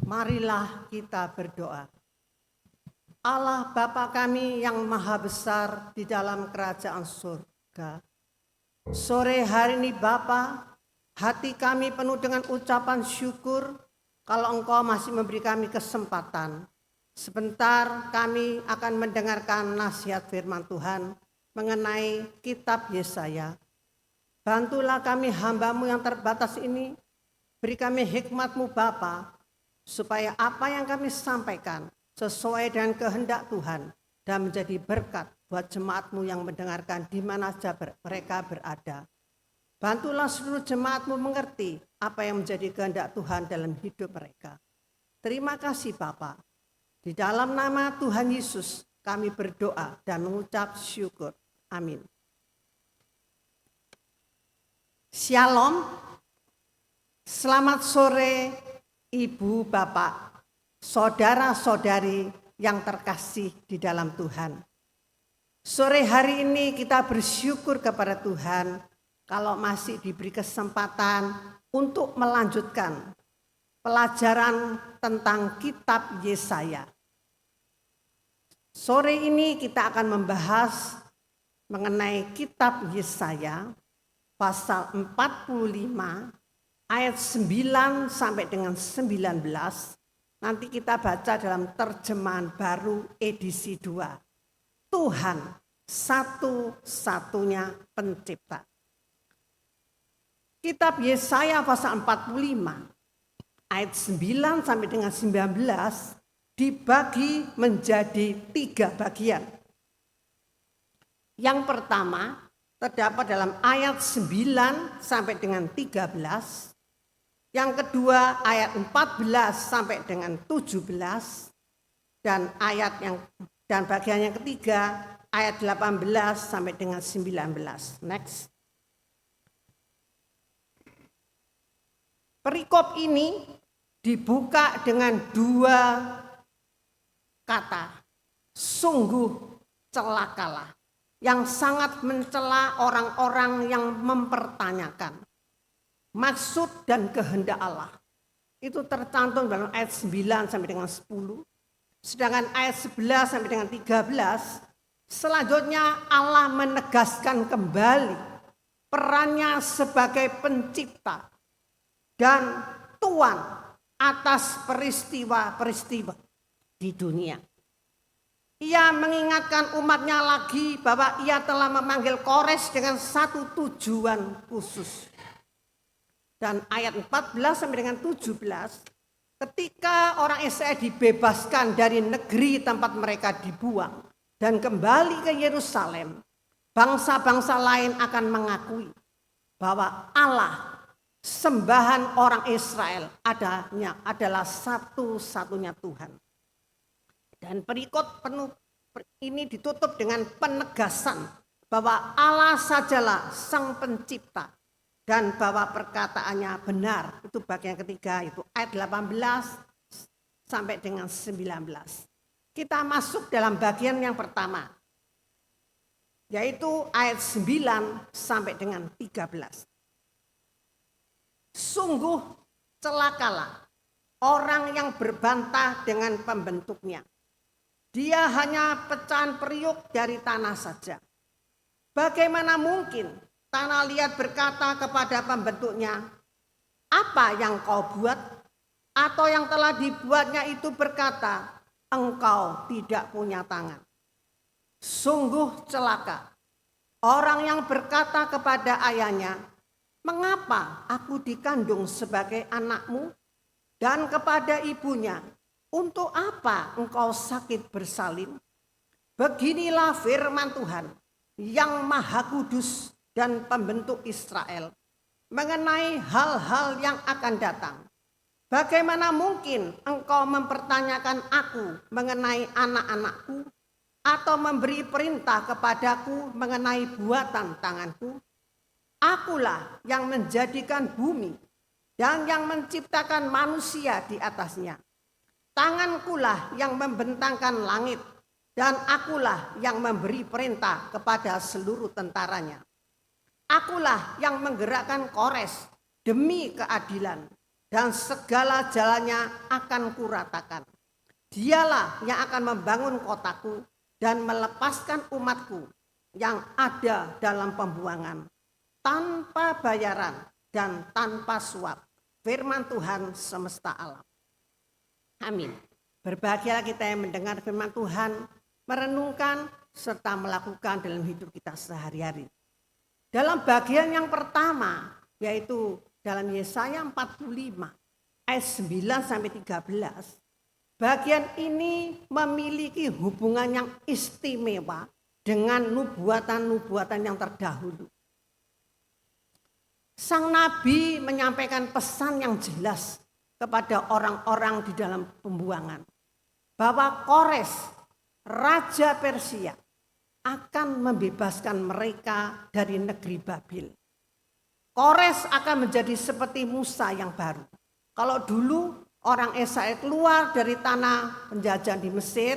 Marilah kita berdoa. Allah Bapa kami yang maha besar di dalam kerajaan surga. Sore hari ini Bapa, hati kami penuh dengan ucapan syukur kalau Engkau masih memberi kami kesempatan. Sebentar kami akan mendengarkan nasihat firman Tuhan mengenai kitab Yesaya. Bantulah kami hamba-Mu yang terbatas ini, beri kami hikmat-Mu Bapa, supaya apa yang kami sampaikan sesuai dengan kehendak Tuhan dan menjadi berkat buat jemaat-Mu yang mendengarkan di mana saja mereka berada. Bantulah seluruh jemaat-Mu mengerti apa yang menjadi kehendak Tuhan dalam hidup mereka. Terima kasih Bapa. Di dalam nama Tuhan Yesus kami berdoa dan mengucap syukur. Amin. Shalom. Selamat sore Ibu, Bapak, saudara-saudari yang terkasih di dalam Tuhan. Sore hari ini kita bersyukur kepada Tuhan kalau masih diberi kesempatan untuk melanjutkan pelajaran tentang kitab Yesaya. Sore ini kita akan membahas mengenai kitab Yesaya pasal 45 ayat 9 sampai dengan 19. Nanti kita baca dalam terjemahan baru edisi 2. Tuhan satu-satunya pencipta. Kitab Yesaya pasal 45 ayat 9 sampai dengan 19 dibagi menjadi 3 bagian. Yang pertama terdapat dalam ayat 9 sampai dengan 13. Yang kedua ayat 14 sampai dengan 17. Dan bagian yang ketiga ayat 18 sampai dengan 19. Next. Perikop ini dibuka dengan 2 kata, sungguh celakalah, yang sangat mencela orang-orang yang mempertanyakan maksud dan kehendak Allah. Itu tercantum dalam ayat 9 sampai dengan 10. Sedangkan ayat 11 sampai dengan 13, selanjutnya Allah menegaskan kembali perannya sebagai pencipta dan Tuhan atas peristiwa-peristiwa di dunia. Ia mengingatkan umatnya lagi bahwa ia telah memanggil Kores dengan satu tujuan khusus. Dan ayat 14 sampai dengan 17, ketika orang Israel dibebaskan dari negeri tempat mereka dibuang dan kembali ke Yerusalem, bangsa-bangsa lain akan mengakui bahwa Allah, sembahan orang Israel, adalah satu-satunya Tuhan. Dan perikop penuh ini ditutup dengan penegasan bahwa Allah sajalah sang pencipta dan bahwa perkataannya benar. Itu bagian ketiga, itu ayat 18 sampai dengan 19. Kita masuk dalam bagian yang pertama, yaitu ayat 9 sampai dengan 13. Sungguh celakalah orang yang berbantah dengan pembentuknya. Dia hanya pecahan periuk dari tanah saja. Bagaimana mungkin tanah liat berkata kepada pembentuknya, apa yang kau buat? Atau yang telah dibuatnya itu berkata, engkau tidak punya tangan. Sungguh celaka orang yang berkata kepada ayahnya, mengapa aku dikandung sebagai anakmu? Dan kepada ibunya, untuk apa engkau sakit bersalin? Beginilah firman Tuhan yang Maha Kudus dan Pembentuk Israel mengenai hal-hal yang akan datang. Bagaimana mungkin engkau mempertanyakan aku mengenai anak-anakku atau memberi perintah kepadaku mengenai buatan tanganku? Akulah yang menjadikan bumi dan yang menciptakan manusia di atasnya. Tangankulah yang membentangkan langit, dan akulah yang memberi perintah kepada seluruh tentaranya. Akulah yang menggerakkan Kores demi keadilan, dan segala jalannya akan kuratakan. Dialah yang akan membangun kotaku dan melepaskan umatku yang ada dalam pembuangan tanpa bayaran dan tanpa suap. Firman Tuhan semesta alam. Amin. Berbahagialah kita yang mendengar firman Tuhan, merenungkan serta melakukan dalam hidup kita sehari-hari. Dalam bagian yang pertama, yaitu dalam Yesaya 45 ayat 9 sampai 13, bagian ini memiliki hubungan yang istimewa dengan nubuatan-nubuatan yang terdahulu. Sang Nabi menyampaikan pesan yang jelas kepada orang-orang di dalam pembuangan, bahwa Kores, Raja Persia, akan membebaskan mereka dari negeri Babil. Kores akan menjadi seperti Musa yang baru. Kalau dulu orang Israel keluar dari tanah penjajahan di Mesir,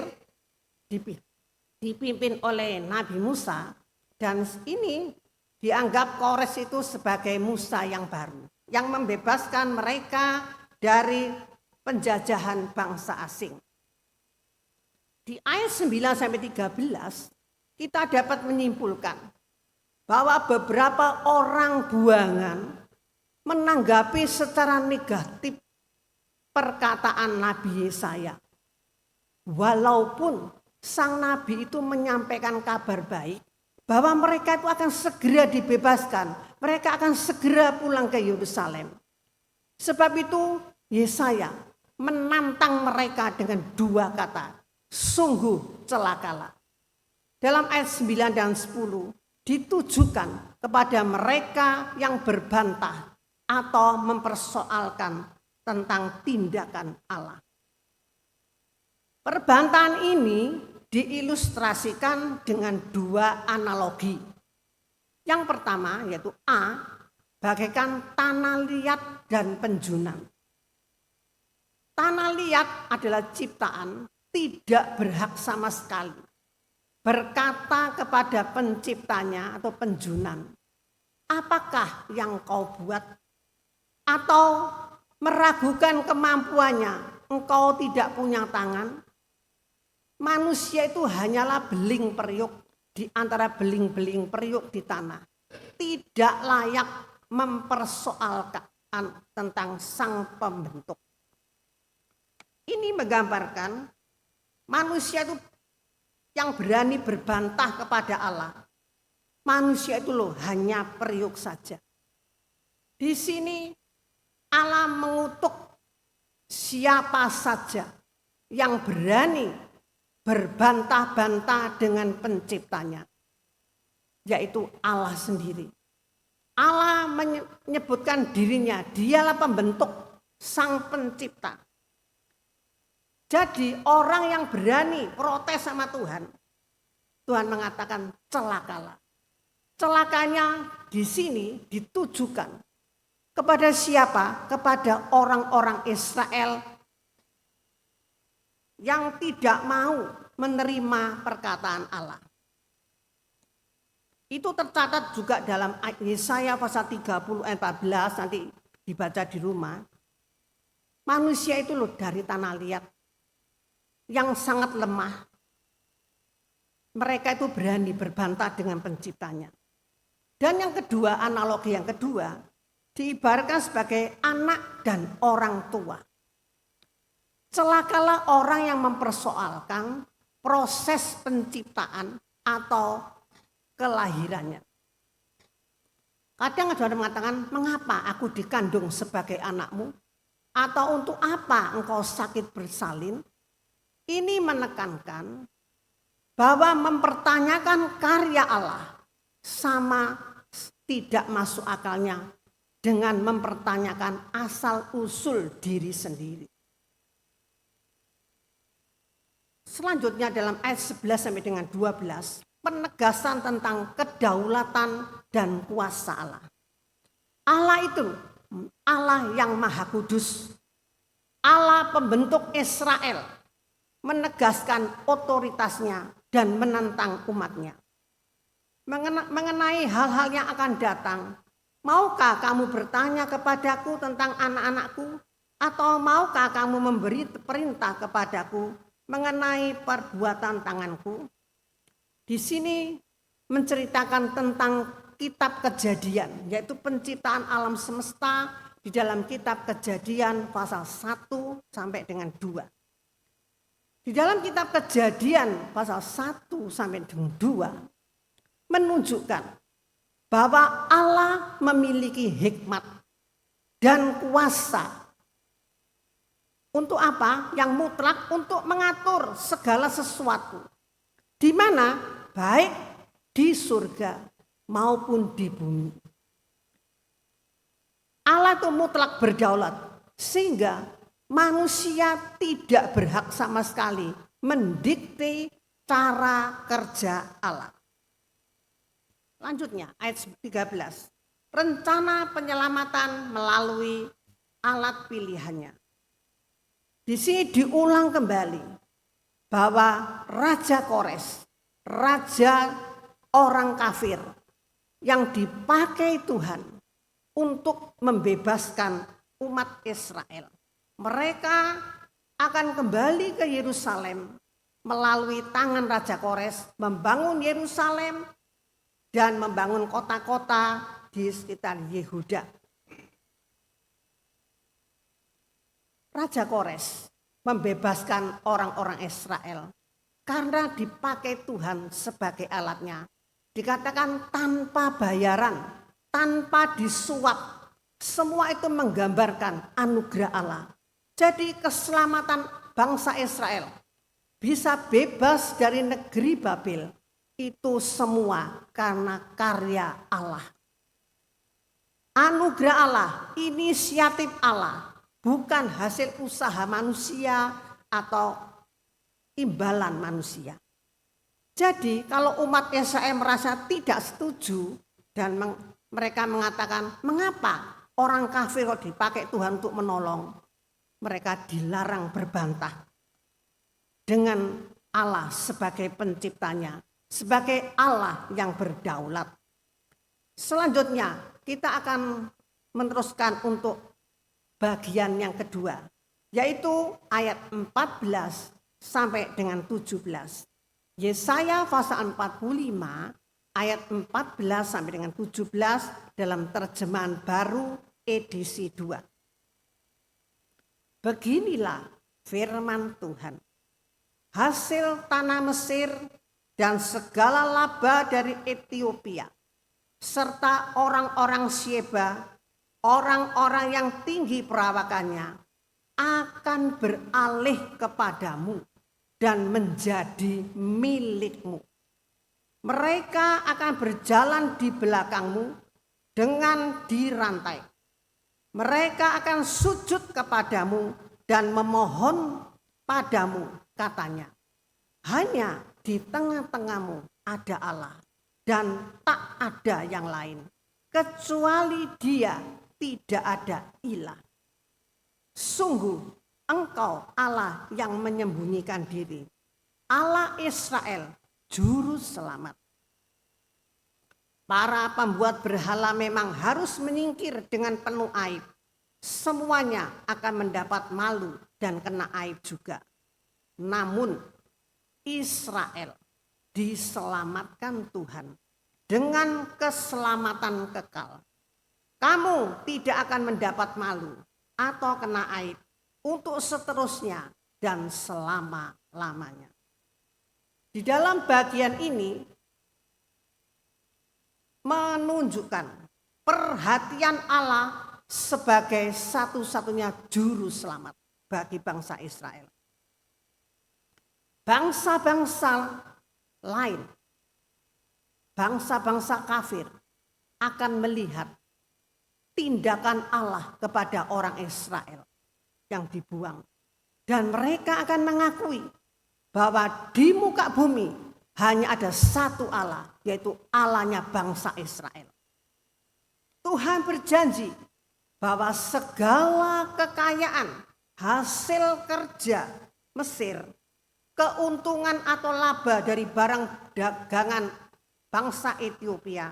dipimpin oleh Nabi Musa, dan ini dianggap Kores itu sebagai Musa yang baru, yang membebaskan mereka dari penjajahan bangsa asing. Di ayat 9 sampai 13 kita dapat menyimpulkan bahwa beberapa orang buangan menanggapi secara negatif perkataan Nabi Yesaya. Walaupun sang Nabi itu menyampaikan kabar baik bahwa mereka itu akan segera dibebaskan, mereka akan segera pulang ke Yerusalem. Sebab itu Yesaya menantang mereka dengan dua kata, sungguh celakalah. Dalam ayat 9 dan 10 ditujukan kepada mereka yang berbantah atau mempersoalkan tentang tindakan Allah. Perbantahan ini diilustrasikan dengan dua analogi. Yang pertama yaitu A, bagaikan tanah liat dan penjunan. Tanah liat adalah ciptaan tidak berhak sama sekali berkata kepada penciptanya atau penjunan, apakah yang kau buat? Atau meragukan kemampuannya, engkau tidak punya tangan? Manusia itu hanyalah beling periuk di antara beling-beling periuk di tanah. Tidak layak mempersoalkan tentang sang pembentuk. Ini menggambarkan manusia itu yang berani berbantah kepada Allah. Manusia itu loh hanya periuk saja. Di sini Allah mengutuk siapa saja yang berani berbantah-bantah dengan penciptanya, yaitu Allah sendiri. Allah menyebutkan dirinya, dialah pembentuk, sang pencipta. Jadi orang yang berani protes sama Tuhan, Tuhan mengatakan celakalah. Celakanya di sini ditujukan kepada siapa? Kepada orang-orang Israel yang tidak mau menerima perkataan Allah. Itu tercatat juga dalam Yesaya pasal 30 ayat 14, nanti dibaca di rumah. Manusia itu loh dari tanah liat yang sangat lemah. Mereka itu berani berbantah dengan penciptanya. Dan yang kedua, analogi yang kedua, diibaratkan sebagai anak dan orang tua. Celakalah orang yang mempersoalkan proses penciptaan atau kelahirannya. Kadang ada orang mengatakan, mengapa aku dikandung sebagai anakmu? Atau untuk apa engkau sakit bersalin? Ini menekankan bahwa mempertanyakan karya Allah sama tidak masuk akalnya dengan mempertanyakan asal-usul diri sendiri. Selanjutnya dalam ayat 11 sampai dengan 12, penegasan tentang kedaulatan dan kuasa Allah. Allah itu Allah yang Maha Kudus, Allah pembentuk Israel, menegaskan otoritasnya dan menentang umatnya. Mengenai hal-hal yang akan datang, maukah kamu bertanya kepadaku tentang anak-anakku Atau maukah kamu memberi perintah kepadaku mengenai perbuatan tanganku? Di sini menceritakan tentang kitab Kejadian, yaitu penciptaan alam semesta di dalam kitab Kejadian pasal 1 sampai dengan 2. Di dalam kitab Kejadian pasal 1 sampai dengan 2 menunjukkan bahwa Allah memiliki hikmat dan kuasa. Untuk apa? Yang mutlak untuk mengatur segala sesuatu. Di mana? Baik di surga maupun di bumi. Allah itu mutlak berdaulat. Sehingga manusia tidak berhak sama sekali mendikte cara kerja Allah. Lanjutnya ayat 13. Rencana penyelamatan melalui alat pilihannya. Di sini diulang kembali bahwa Raja Kores, raja orang kafir yang dipakai Tuhan untuk membebaskan umat Israel. Mereka akan kembali ke Yerusalem melalui tangan Raja Kores, membangun Yerusalem dan membangun kota-kota di sekitar Yehuda. Raja Kores membebaskan orang-orang Israel karena dipakai Tuhan sebagai alatnya. Dikatakan tanpa bayaran, tanpa disuap. Semua itu menggambarkan anugerah Allah. Jadi keselamatan bangsa Israel bisa bebas dari negeri Babel. Itu semua karena karya Allah. Anugerah Allah, inisiatif Allah. Bukan hasil usaha manusia atau imbalan manusia. Jadi kalau umat Israel merasa tidak setuju dan mereka mengatakan, mengapa orang kafir kok dipakai Tuhan untuk menolong? Mereka dilarang berbantah dengan Allah sebagai penciptanya, sebagai Allah yang berdaulat. Selanjutnya kita akan meneruskan untuk bagian yang kedua, yaitu ayat 14 sampai dengan 17. Yesaya pasal 45 ayat 14 sampai dengan 17 dalam terjemahan baru edisi 2. Beginilah firman Tuhan. Hasil tanah Mesir dan segala laba dari Ethiopia, serta orang-orang Sheba, orang-orang yang tinggi perawakannya akan beralih kepadamu dan menjadi milikmu. Mereka akan berjalan di belakangmu dengan dirantai. Mereka akan sujud kepadamu dan memohon padamu, katanya. Hanya di tengah-tengahmu ada Allah dan tak ada yang lain. Kecuali Dia tidak ada ilah. Sungguh Engkau Allah yang menyembunyikan diri, Allah Israel, juru selamat. Para pembuat berhala memang harus menyingkir dengan penuh aib. Semuanya akan mendapat malu dan kena aib juga. Namun Israel diselamatkan Tuhan dengan keselamatan kekal. Kamu tidak akan mendapat malu atau kena aib untuk seterusnya dan selama-lamanya. Di dalam bagian ini menunjukkan perhatian Allah sebagai satu-satunya juru selamat bagi bangsa Israel. Bangsa-bangsa lain, bangsa-bangsa kafir akan melihat tindakan Allah kepada orang Israel yang dibuang. Dan mereka akan mengakui bahwa di muka bumi hanya ada satu Allah, yaitu Allahnya bangsa Israel. Tuhan berjanji bahwa segala kekayaan, hasil kerja Mesir, keuntungan atau laba dari barang dagangan bangsa Ethiopia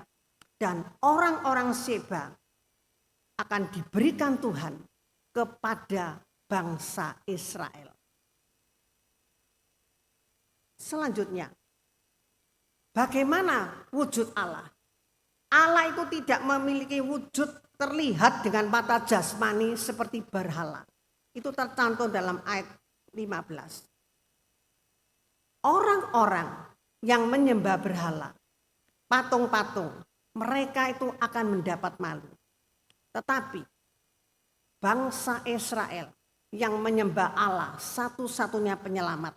dan orang-orang Sheba akan diberikan Tuhan kepada bangsa Israel. Selanjutnya, bagaimana wujud Allah? Allah itu tidak memiliki wujud terlihat dengan mata jasmani seperti berhala. Itu tercantum dalam ayat 15. Orang-orang yang menyembah berhala, patung-patung, mereka itu akan mendapat malu. Tetapi bangsa Israel yang menyembah Allah satu-satunya penyelamat,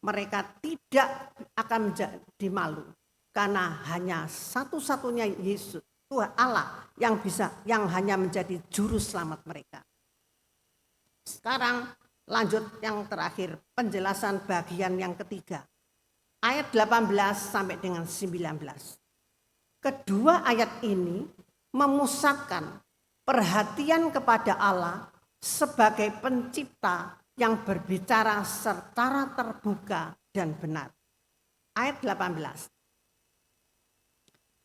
mereka tidak akan menjadi malu karena hanya satu-satunya Yesus, Tuhan Allah yang hanya menjadi juru selamat mereka. Sekarang lanjut yang terakhir, penjelasan bagian yang ketiga. Ayat 18 sampai dengan 19. Kedua ayat ini memusatkan perhatian kepada Allah sebagai pencipta yang berbicara secara terbuka dan benar. Ayat 18.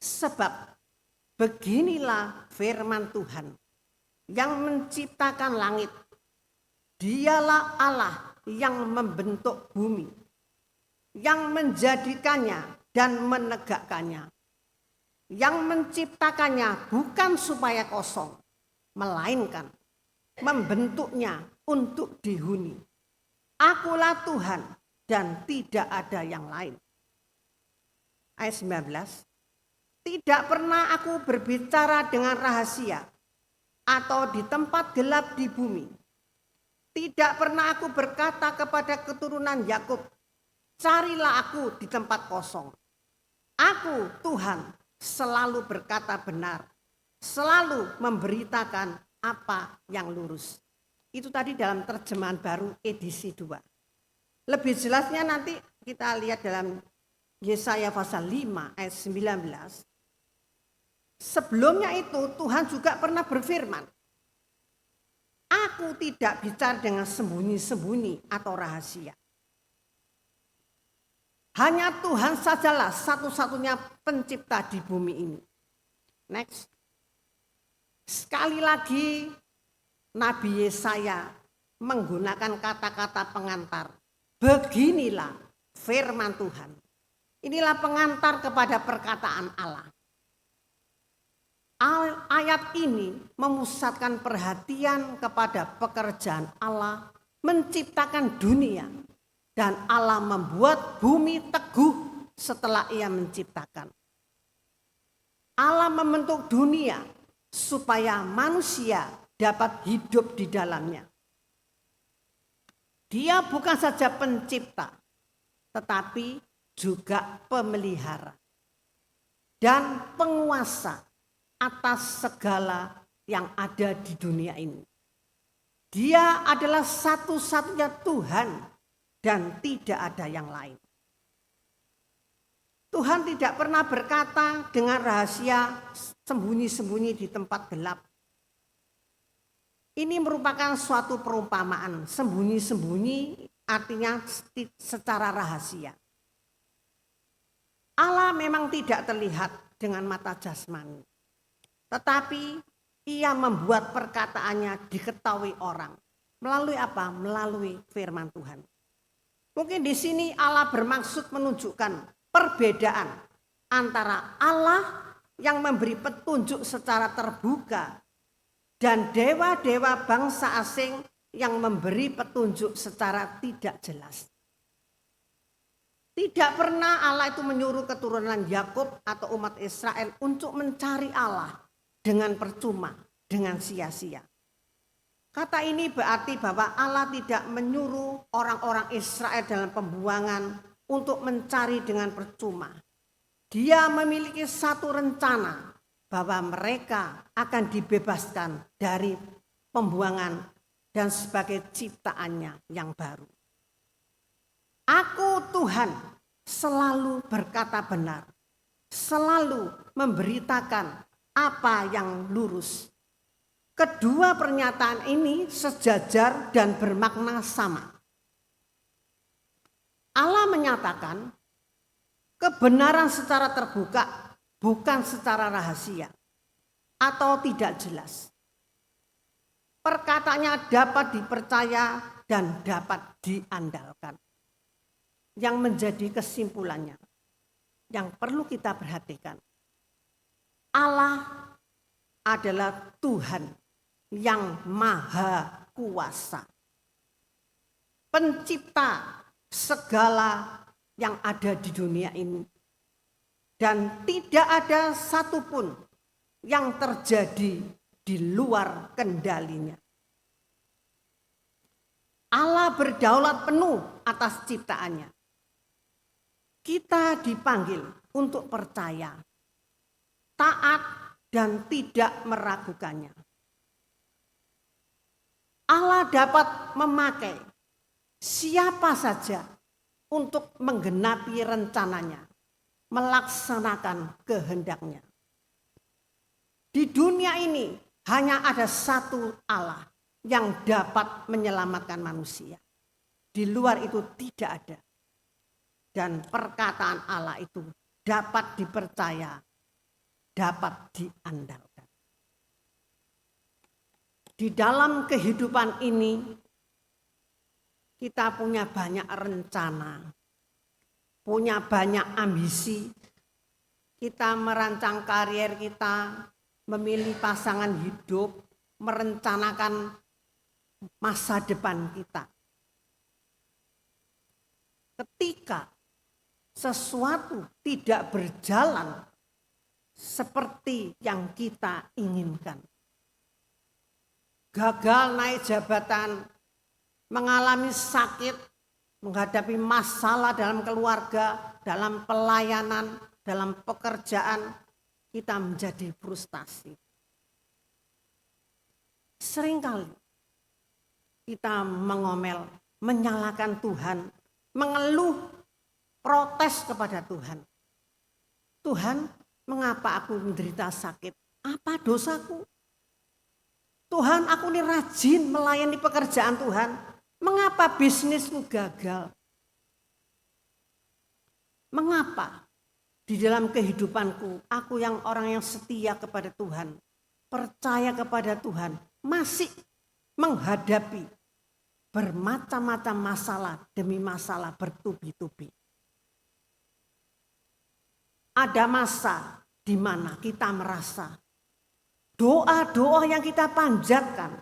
Sebab beginilah firman Tuhan yang menciptakan langit. Dialah Allah yang membentuk bumi, yang menjadikannya dan menegakkannya, yang menciptakannya bukan supaya kosong, melainkan membentuknya untuk dihuni. Akulah Tuhan dan tidak ada yang lain. Ayat 19. Tidak pernah aku berbicara dengan rahasia atau di tempat gelap di bumi. Tidak pernah aku berkata kepada keturunan Yakub, carilah aku di tempat kosong. Aku, Tuhan, selalu berkata benar, selalu memberitakan apa yang lurus. Itu tadi dalam terjemahan baru edisi 2. Lebih jelasnya nanti kita lihat dalam Yesaya pasal 5 ayat 19. Sebelumnya itu Tuhan juga pernah berfirman, aku tidak bicara dengan sembunyi-sembunyi atau rahasia. Hanya Tuhan sajalah satu-satunya pencipta di bumi ini. Next. Sekali lagi Nabi Yesaya menggunakan kata-kata pengantar. Beginilah firman Tuhan. Inilah pengantar kepada perkataan Allah. Ayat ini memusatkan perhatian kepada pekerjaan Allah menciptakan dunia. Dan Allah membuat bumi teguh setelah ia menciptakan. Allah membentuk dunia supaya manusia dapat hidup di dalamnya. Dia bukan saja pencipta, tetapi juga pemelihara dan penguasa atas segala yang ada di dunia ini. Dia adalah satu-satunya Tuhan dan tidak ada yang lain. Tuhan tidak pernah berkata dengan rahasia sembunyi-sembunyi di tempat gelap. Ini merupakan suatu perumpamaan. Sembunyi-sembunyi artinya secara rahasia. Allah memang tidak terlihat dengan mata jasmani. Tetapi ia membuat perkataannya diketahui orang. Melalui apa? Melalui firman Tuhan. Mungkin di sini Allah bermaksud menunjukkan perbedaan antara Allah yang memberi petunjuk secara terbuka dan dewa-dewa bangsa asing yang memberi petunjuk secara tidak jelas. Tidak pernah Allah itu menyuruh keturunan Yakub atau umat Israel untuk mencari Allah dengan percuma, dengan sia-sia. Kata ini berarti bahwa Allah tidak menyuruh orang-orang Israel dalam pembuangan untuk mencari dengan percuma. Dia memiliki satu rencana bahwa mereka akan dibebaskan dari pembuangan dan sebagai ciptaannya yang baru. Aku Tuhan selalu berkata benar, selalu memberitakan apa yang lurus. Kedua pernyataan ini sejajar dan bermakna sama. Allah menyatakan kebenaran secara terbuka, bukan secara rahasia atau tidak jelas. Perkataannya dapat dipercaya dan dapat diandalkan. Yang menjadi kesimpulannya, yang perlu kita perhatikan, Allah adalah Tuhan yang maha kuasa, pencipta segala yang ada di dunia ini. Dan tidak ada satupun yang terjadi di luar kendalinya. Allah berdaulat penuh atas ciptaannya. Kita dipanggil untuk percaya, taat, dan tidak meragukannya. Allah dapat memakai siapa saja untuk menggenapi rencananya, melaksanakan kehendaknya. Di dunia ini hanya ada satu Allah yang dapat menyelamatkan manusia. Di luar itu tidak ada. Dan perkataan Allah itu dapat dipercaya, dapat diandalkan. Di dalam kehidupan ini kita punya banyak rencana, punya banyak ambisi. Kita merancang karier kita, memilih pasangan hidup, merencanakan masa depan kita. Ketika sesuatu tidak berjalan seperti yang kita inginkan, gagal naik jabatan, mengalami sakit, menghadapi masalah dalam keluarga, dalam pelayanan, dalam pekerjaan, kita menjadi frustasi. Seringkali kita mengomel, menyalahkan Tuhan, mengeluh, protes kepada Tuhan. Tuhan, mengapa aku menderita sakit? Apa dosaku? Tuhan, aku ini rajin melayani pekerjaan Tuhan. Mengapa bisnisku gagal? Mengapa di dalam kehidupanku, aku yang orang yang setia kepada Tuhan, percaya kepada Tuhan, masih menghadapi bermacam-macam masalah demi masalah bertubi-tubi. Ada masa di mana kita merasa doa-doa yang kita panjatkan,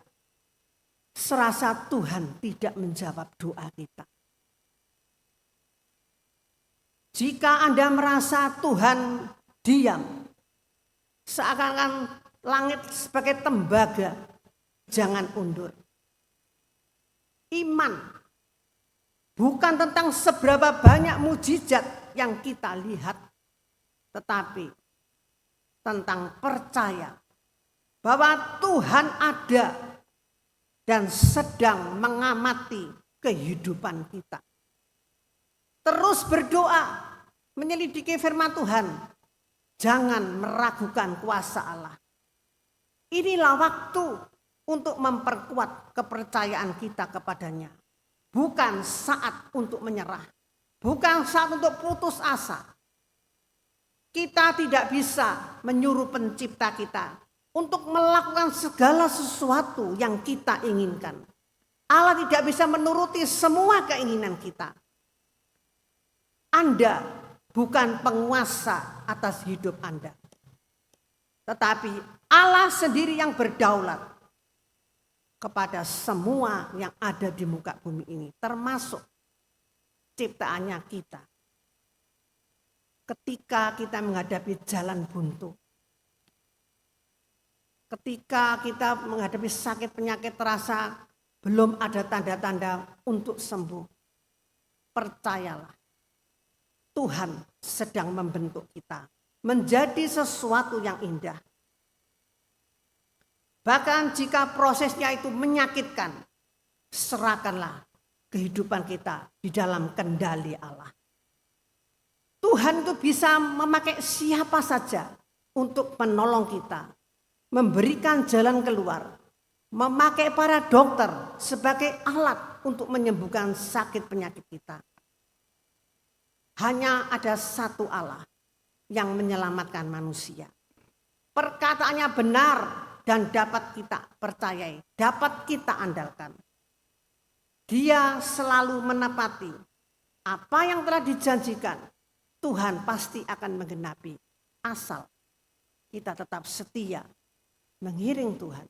serasa Tuhan tidak menjawab doa kita. Jika Anda merasa Tuhan diam, seakan-akan langit sebagai tembaga, jangan undur. Iman bukan tentang seberapa banyak mujizat yang kita lihat, tetapi tentang percaya bahwa Tuhan ada dan sedang mengamati kehidupan kita. Terus berdoa, menyelidiki firman Tuhan. Jangan meragukan kuasa Allah. Inilah waktu untuk memperkuat kepercayaan kita kepadanya. Bukan saat untuk menyerah. Bukan saat untuk putus asa. Kita tidak bisa menyuruh pencipta kita untuk melakukan segala sesuatu yang kita inginkan. Allah tidak bisa menuruti semua keinginan kita. Anda bukan penguasa atas hidup Anda. Tetapi Allah sendiri yang berdaulat kepada semua yang ada di muka bumi ini. Termasuk ciptaannya kita. Ketika kita menghadapi jalan buntu. Ketika kita menghadapi sakit penyakit terasa belum ada tanda-tanda untuk sembuh. Percayalah. Tuhan sedang membentuk kita menjadi sesuatu yang indah. Bahkan jika prosesnya itu menyakitkan, serahkanlah kehidupan kita di dalam kendali Allah. Tuhan itu bisa memakai siapa saja untuk menolong kita, memberikan jalan keluar, memakai para dokter sebagai alat untuk menyembuhkan sakit penyakit kita. Hanya ada satu Allah yang menyelamatkan manusia. Perkataannya benar dan dapat kita percayai, dapat kita andalkan. Dia selalu menepati apa yang telah dijanjikan. Tuhan pasti akan menggenapi asal kita tetap setia mengiring Tuhan,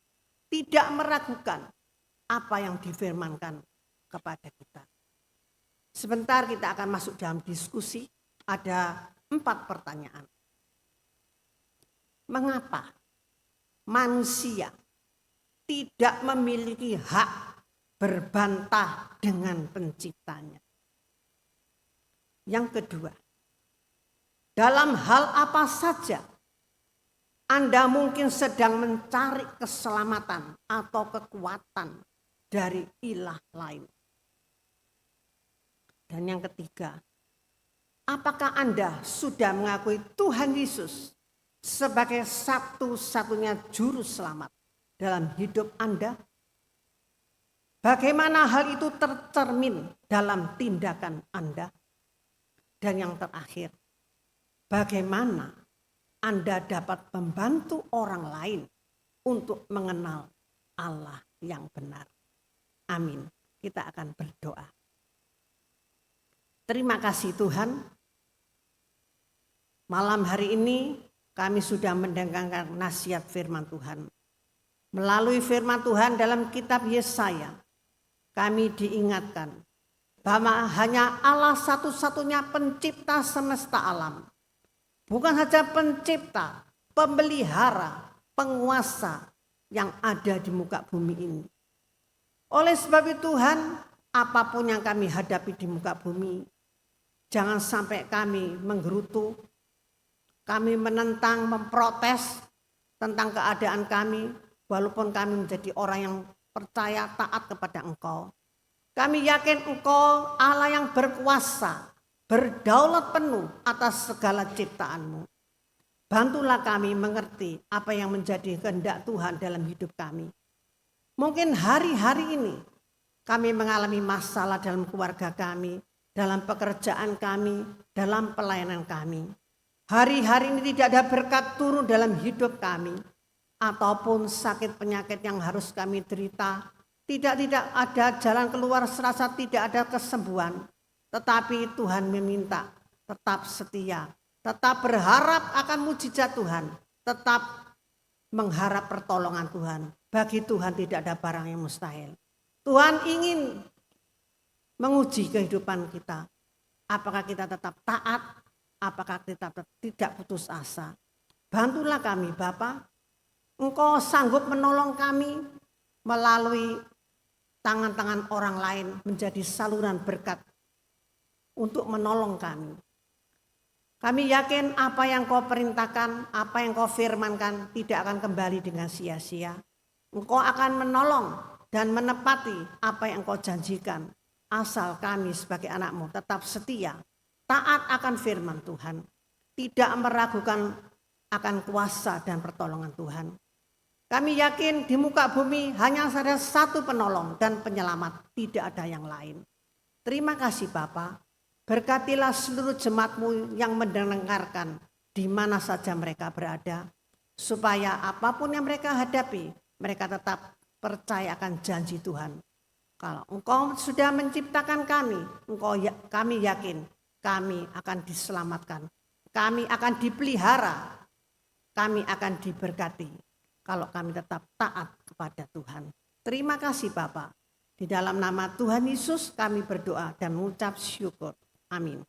tidak meragukan apa yang difirmankan kepada kita. Sebentar kita akan masuk dalam diskusi. Ada 4 pertanyaan. Mengapa manusia tidak memiliki hak berbantah dengan penciptanya? Yang kedua, dalam hal apa saja Anda mungkin sedang mencari keselamatan atau kekuatan dari ilah lain? Dan yang ketiga, apakah Anda sudah mengakui Tuhan Yesus sebagai satu-satunya juru selamat dalam hidup Anda? Bagaimana hal itu tercermin dalam tindakan Anda? Dan yang terakhir, bagaimana Anda dapat membantu orang lain untuk mengenal Allah yang benar? Amin. Kita akan berdoa. Terima kasih Tuhan. Malam hari ini kami sudah mendengarkan nasihat firman Tuhan. Melalui firman Tuhan dalam kitab Yesaya, kami diingatkan bahwa hanya Allah satu-satunya pencipta semesta alam. Bukan saja pencipta, pemelihara, penguasa yang ada di muka bumi ini. Oleh sebab itu Tuhan, apapun yang kami hadapi di muka bumi, jangan sampai kami menggerutu, kami menentang, memprotes tentang keadaan kami, walaupun kami menjadi orang yang percaya taat kepada Engkau. Kami yakin Engkau Allah yang berkuasa, berdaulat penuh atas segala ciptaan-Mu. Bantulah kami mengerti apa yang menjadi kehendak Tuhan dalam hidup kami. Mungkin hari-hari ini kami mengalami masalah dalam keluarga kami, dalam pekerjaan kami, dalam pelayanan kami. Hari-hari ini tidak ada berkat turun dalam hidup kami, ataupun sakit penyakit yang harus kami derita. Tidak ada jalan keluar, serasa tidak ada kesembuhan. Tetapi Tuhan meminta tetap setia, tetap berharap akan mujizat Tuhan, tetap mengharap pertolongan Tuhan. Bagi Tuhan tidak ada barang yang mustahil. Tuhan ingin menguji kehidupan kita. Apakah kita tetap taat? Apakah kita tidak putus asa? Bantulah kami Bapa. Engkau sanggup menolong kami melalui tangan-tangan orang lain menjadi saluran berkat untuk menolong kami. Kami yakin apa yang Kau perintahkan, apa yang Kau firmankan tidak akan kembali dengan sia-sia. Engkau akan menolong dan menepati apa yang Kau janjikan. Asal kami sebagai anak-Mu tetap setia, taat akan firman Tuhan, tidak meragukan akan kuasa dan pertolongan Tuhan. Kami yakin di muka bumi hanya ada satu penolong dan penyelamat, tidak ada yang lain. Terima kasih Bapa. Berkatilah seluruh jemaat-Mu yang mendengarkan di mana saja mereka berada, supaya apapun yang mereka hadapi, mereka tetap percaya akan janji Tuhan. Kalau Engkau sudah menciptakan kami, kami yakin kami akan diselamatkan, kami akan dipelihara, kami akan diberkati kalau kami tetap taat kepada Tuhan. Terima kasih Bapa. Di dalam nama Tuhan Yesus kami berdoa dan mengucap syukur. Amin.